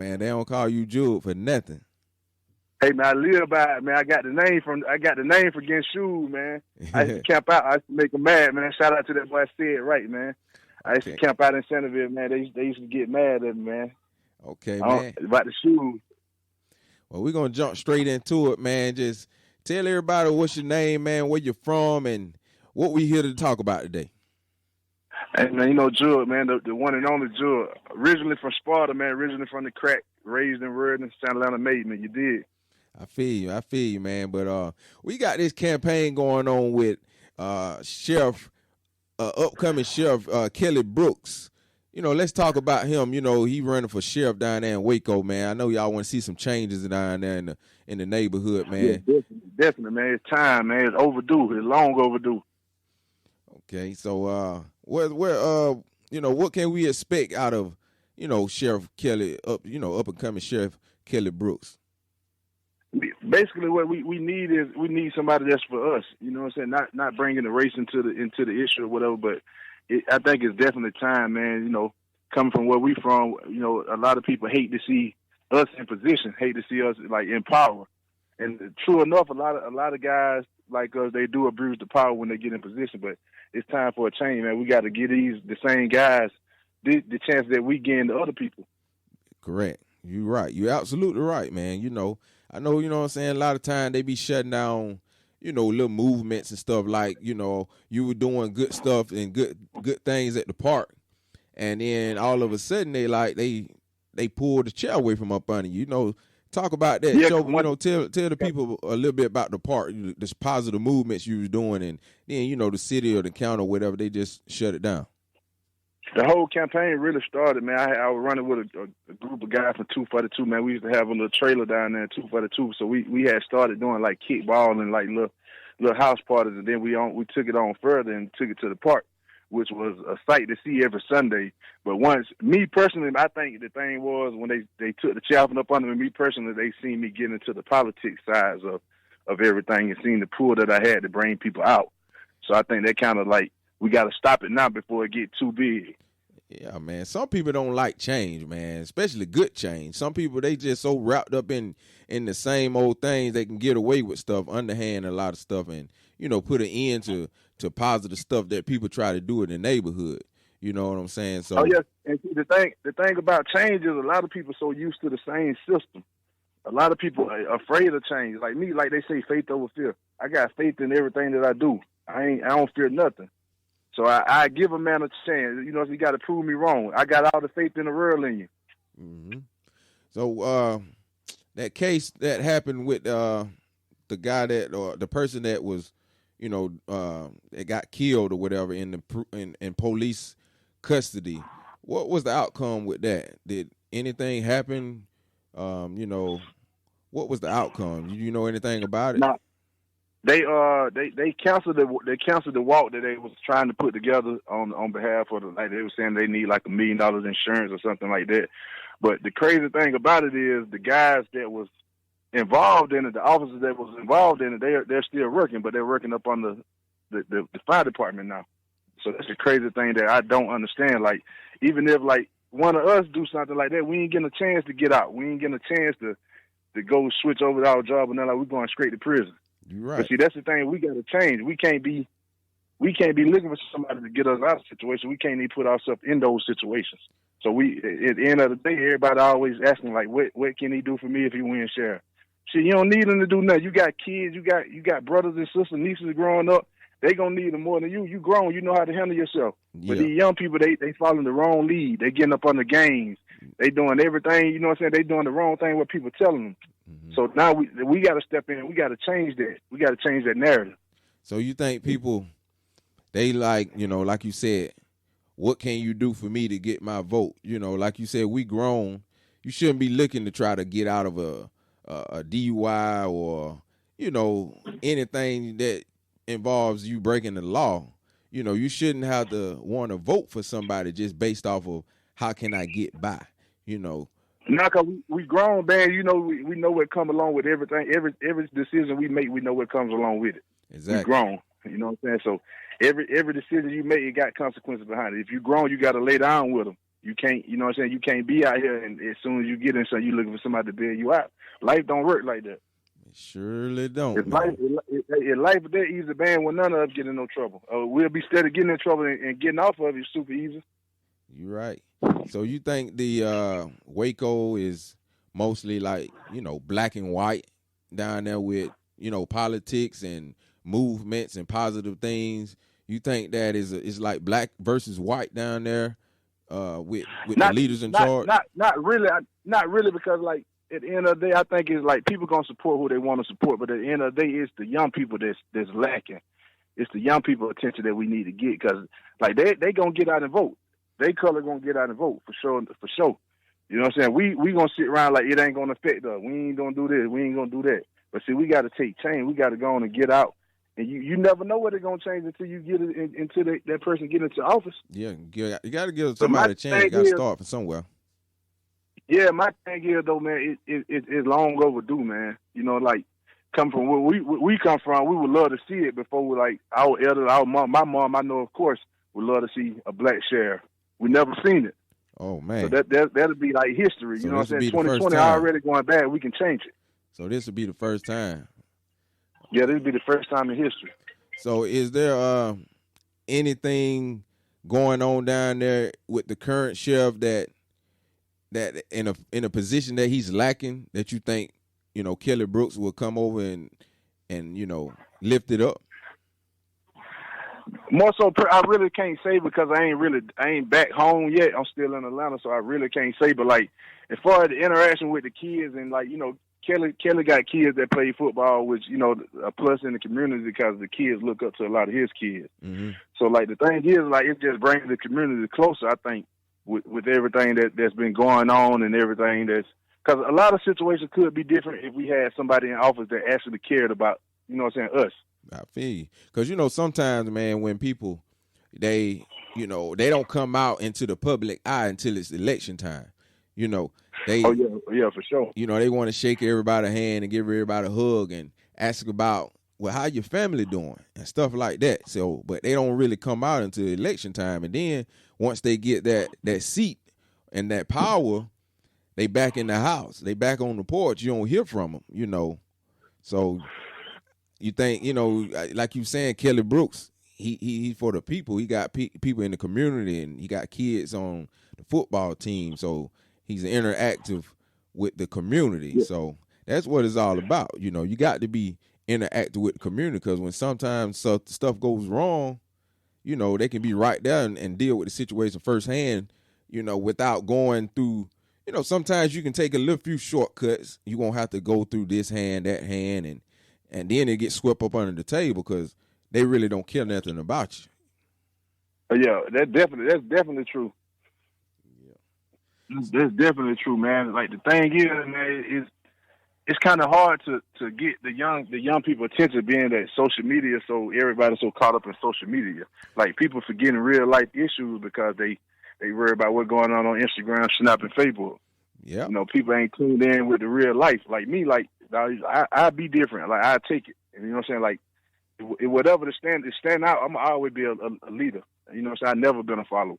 Man, they don't call you Jug for nothing. Hey man, I live by it, man. I got the name for getting shoes, man. I used to camp out. I used to make them mad, man. Shout out to that boy. Said it right, man. I used to camp out in Centerville, man. They used to get mad at me, man. Okay, man. About the shoes. Well, we're gonna jump straight into it, man. Just tell everybody what's your name, man, where you're from, and what we here to talk about today. Hey man, you know Jug, man, the one and only Jug. Originally from Sparta, man. Originally from the crack. Raised and reared in South Atlanta, made man. You did. I feel you, man. But we got this campaign going on with upcoming Sheriff Kelly Brooks. You know, let's talk about him. You know, he running for sheriff down there in Waco, man. I know y'all want to see some changes down there in the neighborhood, man. Yeah, definitely, man. It's time, man. It's overdue. It's long overdue. Okay, so where you know, what can we expect out of, you know, Sheriff Kelly up and coming Sheriff Kelly Brooks? Basically, what we need is somebody that's for us. You know what I'm saying? Not bringing the race into the issue or whatever. But I think it's definitely time, man. You know, coming from where we from, you know, a lot of people hate to see us in position, hate to see us like in power. And true enough, a lot of guys like us, they do abuse the power when they get in position. But it's time for a change, man. We got to give the same guys the chance that we gain to other people. Correct. You're right. You're absolutely right, man. You know, I know, you know what I'm saying, a lot of time they be shutting down, you know, little movements and stuff like, you know, you were doing good stuff and good things at the park. And then all of a sudden they pulled the chair away from up under you. You know, talk about that. Yeah, Show, you know, tell the people a little bit about the park, this positive movements you was doing, and then, you know, the city or the county or whatever, they just shut it down. The whole campaign really started, man. I was running with a group of guys from 242, man. We used to have a little trailer down there in 242, so we had started doing like kickball and like little house parties, and then we took it on further and took it to the park, which was a sight to see every Sunday. But me personally, I think the thing was when they took the chaffing up under me personally, they seen me get into the politics sides of everything and seen the pull that I had to bring people out. So I think that kind of like, we got to stop it now before it get too big. Yeah, man. Some people don't like change, man, especially good change. Some people, they just so wrapped up in the same old things, they can get away with stuff, underhand a lot of stuff, and, you know, put an end to positive stuff that people try to do in the neighborhood. You know what I'm saying? So, oh, yes. And see, the thing about change is a lot of people so used to the same system. A lot of people are afraid of change. Like me, like they say, faith over fear. I got faith in everything that I do. I don't fear nothing. So I give a man a chance. You know, you got to prove me wrong. I got all the faith in the world in you. Mm-hmm. So that case that happened with the guy or the person that was, you know, that got killed or whatever in police custody. What was the outcome with that? Did anything happen? You know, what was the outcome? You know anything about it? No. They canceled the walk that they was trying to put together on behalf of like they were saying they need like $1 million insurance or something like that. But the crazy thing about it is the guys that was involved in it, the officers that was involved in it, they're still working, but they're working up on the fire department now. So that's the crazy thing that I don't understand. Like even if like one of us do something like that, we ain't getting a chance to get out. We ain't getting a chance to go switch over to our job, and then like we're going straight to prison. You're right. But see, that's the thing. We got to change. We can't be looking for somebody to get us out of the situation. We can't even put ourselves in those situations. So at the end of the day, everybody always asking like, what can he do for me if he wins sheriff? See, you don't need him to do nothing. You got kids. You got brothers and sisters, nieces growing up. They gonna need him more than you. You grown. You know how to handle yourself. Yeah. But these young people, they following the wrong lead. They getting up on the games. They doing everything. You know what I'm saying? They doing the wrong thing. What people telling them. Mm-hmm. So now we got to step in. We got to change that. We got to change that narrative. So you think people, they like, you know, like you said, what can you do for me to get my vote? You know, like you said, we grown. You shouldn't be looking to try to get out of a DUI or, you know, anything that involves you breaking the law. You know, you shouldn't have to want to vote for somebody just based off of how can I get by, you know. Now, cause we grown, man. You know, we know what comes along with everything. Every decision we make, we know what comes along with it. Exactly. We grown. You know what I'm saying? So every decision you make, it got consequences behind it. If you grown, you got to lay down with them. You can't, you know what I'm saying? You can't be out here and as soon as you get in, so you looking for somebody to bail you out. Life don't work like that. It surely don't. If life was that easy, man, well, none of us get in no trouble. We'll be steady getting in trouble and getting off of it super easy. You're right. So you think the Waco is mostly like, you know, black and white down there with, you know, politics and movements and positive things? You think that is like black versus white down there with the leaders in charge? Not really, because like at the end of the day, I think it's like people gonna support who they want to support, but at the end of the day, it's the young people that's lacking. It's the young people attention that we need to get, because like they gonna get out and vote. They color gonna get out and vote for sure. You know what I'm saying? We gonna sit around like it ain't gonna affect us. We ain't gonna do this. We ain't gonna do that. But see, we got to take change. We got to go on and get out. And you never know what they're gonna change until you get it until that person get into office. Yeah, you got to give somebody a chance. You got to start from somewhere. Yeah, my thing is though, man, it's long overdue, man. You know, like come from where we come from, we would love to see it before we like our elders, our mom, my mom. I know, of course, would love to see a black sheriff. We never seen it. Oh man, so that'll be like history. So you know what I'm saying? 2020 already going bad. We can change it. So this will be the first time. Yeah, this will be the first time in history. So is there anything going on down there with the current sheriff that in a position that he's lacking, that you think, you know, Kelly Brooks will come over and you know, lift it up? More so, I really can't say because I ain't back home yet. I'm still in Atlanta, so I really can't say. But like, as far as the interaction with the kids and like, you know, Kelly got kids that play football, which, you know, a plus in the community because the kids look up to a lot of his kids. Mm-hmm. So like the thing is, like, it just brings the community closer, I think, with everything that's been going on and everything because a lot of situations could be different if we had somebody in office that actually cared about, you know what I'm saying, us. I feel you. Because, you know, sometimes, man, when people, they don't come out into the public eye until it's election time. You know, they. Oh, yeah, for sure. You know, they want to shake everybody's hand and give everybody a hug and ask about, well, how your family doing and stuff like that. So, but they don't really come out until election time. And then once they get that seat and that power, they back in the house. They back on the porch. You don't hear from them, you know. So you think, you know, like you saying, Kelly Brooks, he for the people. He got people in the community, and he got kids on the football team. So he's interactive with the community. Yeah. So that's what it's all about. You know, you got to be interactive with the community, because when sometimes stuff goes wrong, you know, they can be right there and deal with the situation firsthand, you know, without going through, you know, sometimes you can take a little few shortcuts. You won't have to go through this hand, that hand, and then it gets swept up under the table because they really don't care nothing about you. Yeah, that's definitely true. Yeah. That's definitely true, man. Like the thing is, man, it's kind of hard to get the young people attention, being that social media, so everybody's so caught up in social media. Like people forgetting real life issues because they worry about what's going on Instagram, Snap, and Facebook. Yeah, you know, people ain't tuned in with the real life. Like me, like I be different. Like I take it, and you know what I'm saying. Like whatever the stand out, I'm always be a leader. You know what I'm saying. I've never been a follower.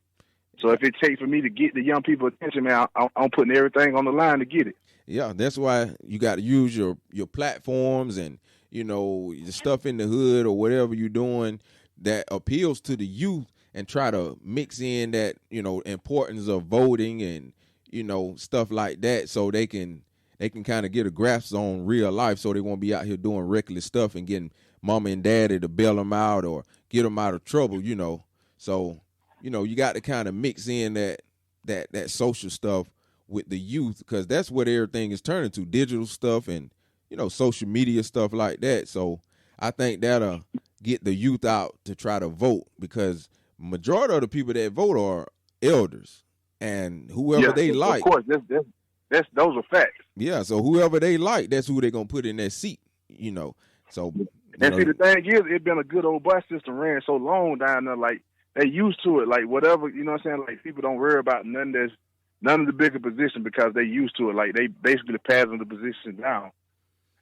So if it takes for me to get the young people attention, man, I'm putting everything on the line to get it. Yeah, that's why you got to use your platforms and, you know, the stuff in the hood or whatever you're doing that appeals to the youth, and try to mix in that, you know, importance of voting and, you know, stuff like that, so they can kind of get a grasp on real life, so they won't be out here doing reckless stuff and getting mama and daddy to bail them out or get them out of trouble, you know. So, you know, you got to kind of mix in that social stuff with the youth, because that's what everything is turning to, digital stuff and, you know, social media stuff like that. So I think that'll get the youth out to try to vote, because majority of the people that vote are elders and whoever they like. Of course, those are facts. Yeah, so whoever they like, that's who they're going to put in that seat, you know. So, and see, the thing is, it's been a good old bus system ran so long down there, like, they used to it, like, whatever, you know what I'm saying? Like, people don't worry about none of the bigger position because they used to it. Like, they basically passing the position down.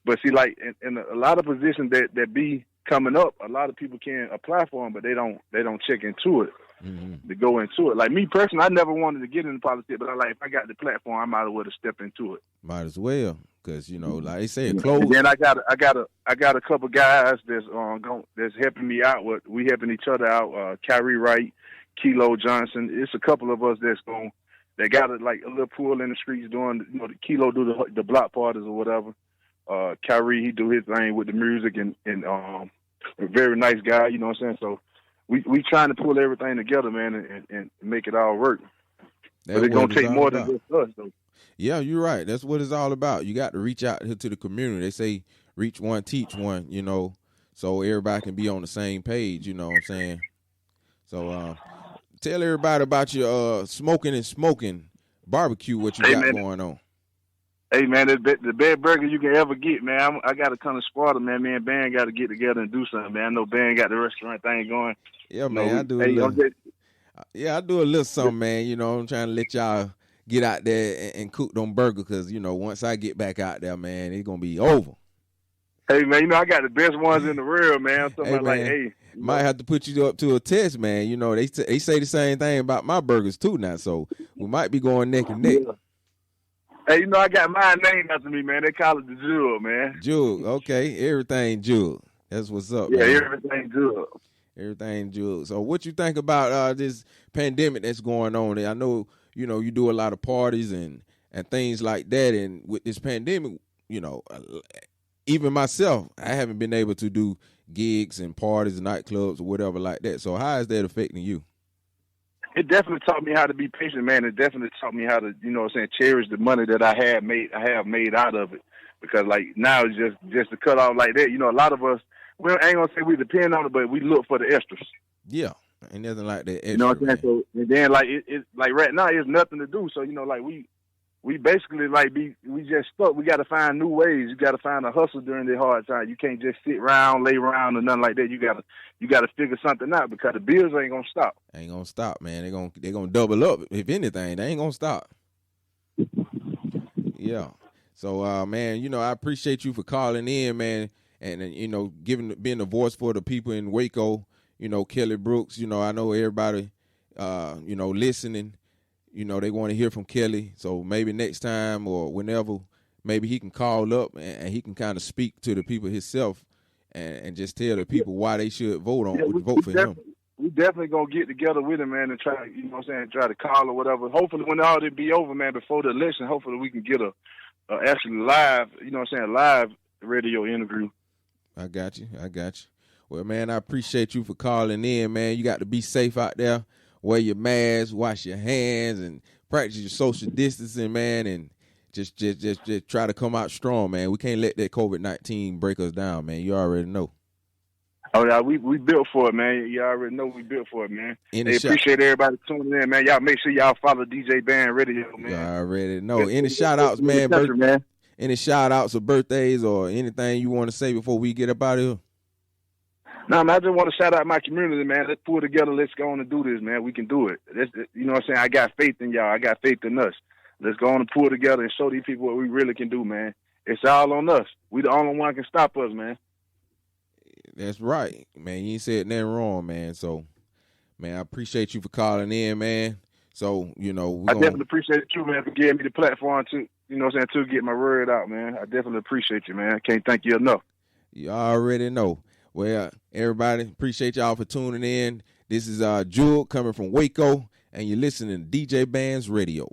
But see, like, in a lot of positions that be coming up, a lot of people can apply for them, but they don't check into it. to go into it. Like me personally, I never wanted to get into politics, but if I got the platform, I might as well step into it. Might as well, because like they say, close. And then I got a couple guys that's helping me out. We helping each other out. Kyrie Wright, Kilo Johnson. It's a couple of us that got like a little pool in the streets doing. The Kilo do the block parties or whatever. Kyrie, he do his thing with the music and a very nice guy. You know what I'm saying? So we trying to pull everything together, man, and make it all work. But it's gonna take more than just us, though. Yeah, you're right. That's what it's all about. You got to reach out to the community. They say reach one, teach one, so everybody can be on the same page, you know what I'm saying? So tell everybody about your smoking barbecue, what you got going on. Hey, man, the best burger you can ever get, man. I got to come to Sparta, man. Me and Bandz got to get together and do something, man. I know Bandz got the restaurant thing going. Yeah, man, I do I do a little something, man. I'm trying to let y'all get out there and cook them burgers because, once I get back out there, man, it's going to be over. Hey, man, I got the best ones in the world, man. Might have to put you up to a test, man. They say the same thing about my burgers, too, now, so we might be going neck and neck. Yeah. Hey, I got mine named after me, man. They call it the Jug, man. Jug, okay. Everything Jug. That's what's up, man. Yeah, everything Jug. Everything Jug. So what you think about this pandemic that's going on? I know, you do a lot of parties and things like that. And with this pandemic, even myself, I haven't been able to do gigs and parties, nightclubs or whatever like that. So how is that affecting you? It definitely taught me how to be patient, man. It definitely taught me how to, cherish the money that I have made out of it. Because now it's just to cut off like that. A lot of us, we ain't gonna say we depend on it, but we look for the extras. Yeah, ain't nothing like that extra. You know what I'm saying? So and then it's right now, it's nothing to do. So we basically we just stuck. We got to find new ways. You got to find a hustle during the hard time. You can't just sit around, lay around, or nothing like that. You got to figure something out because the bills ain't gonna stop. Ain't gonna stop, man. They gonna double up. If anything, they ain't gonna stop. Yeah. So, man, I appreciate you for calling in, man, and being the voice for the people in Waco. Kelly Brooks. I know everybody, listening. They want to hear from Kelly. So maybe next time or whenever, maybe he can call up and he can kind of speak to the people himself and just tell the people why they should vote for him. We definitely going to get together with him, man, and try, try to call or whatever. Hopefully when all this be over, man, before the election, hopefully we can get a actually live, live radio interview. I got you. Well, man, I appreciate you for calling in, man. You got to be safe out there. Wear your mask, wash your hands, and practice your social distancing, man, and just try to come out strong, man. We can't let that COVID-19 break us down, man. You already know. Oh, yeah, we built for it, man. You already know we built for it, man. Appreciate everybody tuning in, man. Y'all make sure y'all follow DJ Bandz Radio, man. You already know. Any shout-outs, man? Any shout-outs or birthdays or anything you want to say before we get up out of here? No, man, I just want to shout out my community, man. Let's pull together. Let's go on and do this, man. We can do it. You know what I'm saying? I got faith in y'all. I got faith in us. Let's go on and pull together and show these people what we really can do, man. It's all on us. We the only one can stop us, man. That's right, man. You ain't said nothing wrong, man. So, man, I appreciate you for calling in, man. So, I definitely appreciate you, man, for giving me the platform to, to get my word out, man. I definitely appreciate you, man. I can't thank you enough. You already know. Well, everybody, appreciate y'all for tuning in. This is Jewel coming from Waco, and you're listening to DJ Bandz Radio.